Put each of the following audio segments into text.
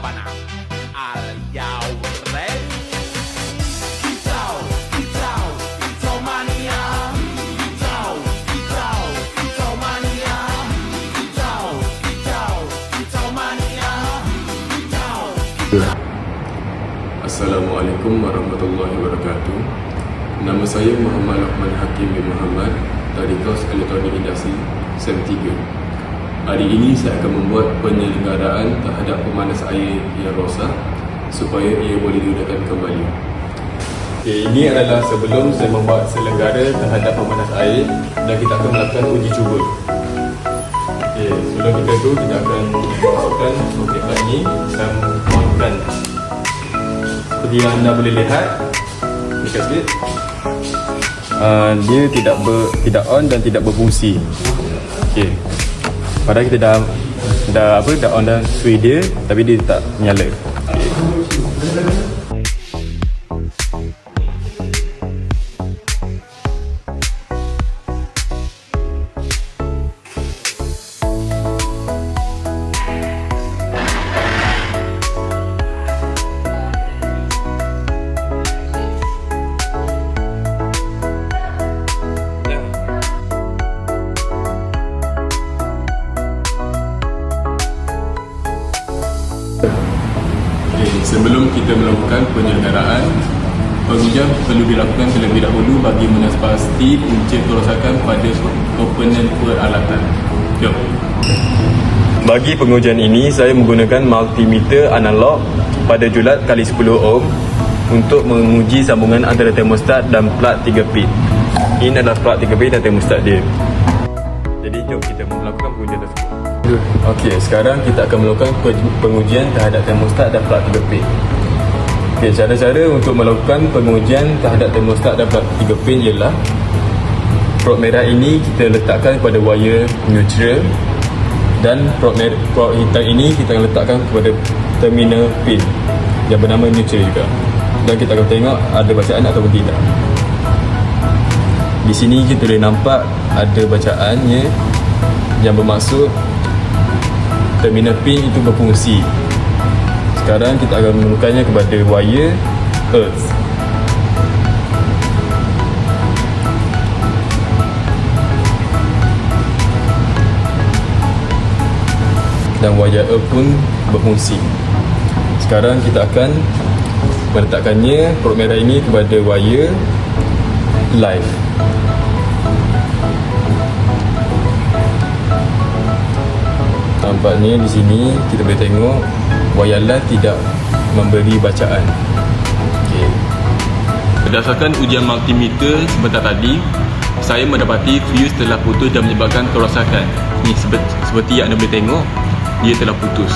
Sabana. Are you ready? Kicau, kicau, kicau mania. Kicau, kicau, kicau mania. Kicau, kicau, kicau mania. Kicau. Assalamualaikum warahmatullahi wabarakatuh. Nama saya Muhammad Rahman Hakim bin Muhammad dari Kos Elektronik Industri SEM 3. Hari ini saya akan membuat penyelenggaraan terhadap pemanas air yang rosak supaya ia boleh digunakan kembali. Ini adalah sebelum saya membuat selenggara terhadap pemanas air dan kita akan melakukan uji cuba. Sebelum kita akan masukkan soket ini dan on-kan. Seperti yang anda boleh lihat, dekat sikit, dia tidak on dan tidak berfungsi. Padahal kita dah on dah switch dia, tapi dia tak nyala. Sebelum kita melakukan penyelenggaraan, pengujian perlu dilakukan terlebih dahulu bagi menepasti punca kerosakan pada komponen peralatan. Jom. Bagi pengujian ini, saya menggunakan multimeter analog pada julat kali 10 ohm untuk menguji sambungan antara termostat dan plug 3 pin. Ini adalah plug 3 pin dan termostat dia. Jadi jom kita melakukan pengujian tersebut. Okey, sekarang kita akan melakukan pengujian terhadap termostat dan plug 3 pin. Cara-cara untuk melakukan pengujian terhadap termostat dan plug 3 pin ialah probe merah ini kita letakkan pada wire neutral dan probe hitam ini kita akan letakkan kepada terminal pin yang bernama neutral juga. Dan kita akan tengok ada bacaan ataupun tidak. Di sini kita boleh nampak ada bacaannya yang bermaksud terminal pin itu berfungsi. Sekarang kita akan menemukannya kepada wire earth. Dan wire earth pun berfungsi. Sekarang kita akan meletakkannya probe merah ini kepada wire live. Nampaknya di sini kita boleh tengok wire live tidak memberi bacaan. Berdasarkan ujian multimeter sebentar tadi, saya mendapati fuse telah putus dan menyebabkan kerosakan. Ini seperti yang anda boleh tengok, dia telah putus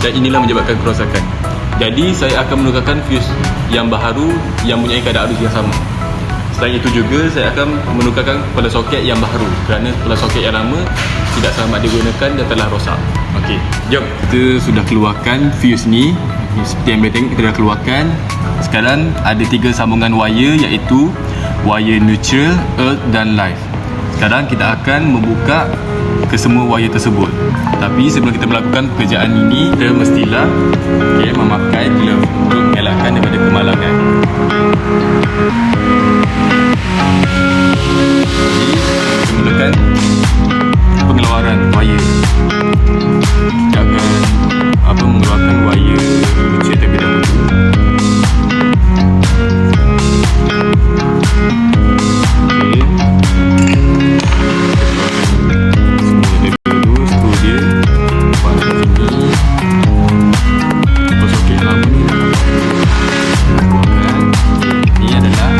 dan inilah menyebabkan kerosakan. Jadi saya akan menukarkan fuse yang baru yang mempunyai kadar arus yang sama. Selain itu juga saya akan menukarkan kepala soket yang baru kerana kepala soket yang lama tidak selamat digunakan dan telah rosak. Okey, jom. Kita sudah keluarkan fuse ni. Seperti yang boleh tengok, kita dah keluarkan. Sekarang ada 3 sambungan wire iaitu wire neutral, earth dan live. Sekarang kita akan membuka kesemua wire tersebut. Tapi sebelum kita melakukan pekerjaan ini, kita mestilah memakai glove untuk mengelakkan daripada kemalangan. Jadi, mulakan pengeluaran wire. Kita akan mengeluarkan wire kecil terlebih dahulu. Ini adalah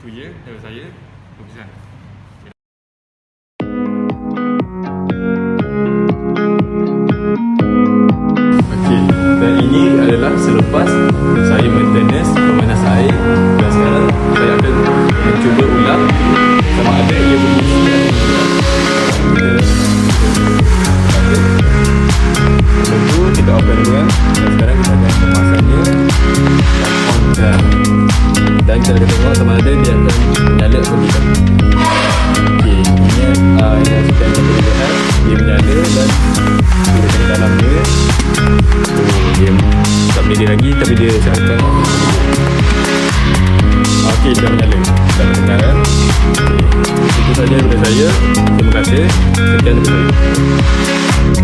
je dari saya. Lukisan. Okey, dan ini adalah selepas saya maintenance pemanas air, dan sekarang saya akan mencuba ulang sama ada ia berfungsi atau tidak. Tentu kita offkan dulu kan. Dan sekarang kita akan kemasannya dan on dan kita akan tengok sama ada dia akan menyala atau tidak. Okey, ini yang kita akan lihat dia menyala dan kita tengok dalam dia. Dia tak boleh dia lagi tapi dia seakan okey, dah menyala. Dah mendengar kan? Itu saja daripada saya. Terima kasih. Sekian daripada saya.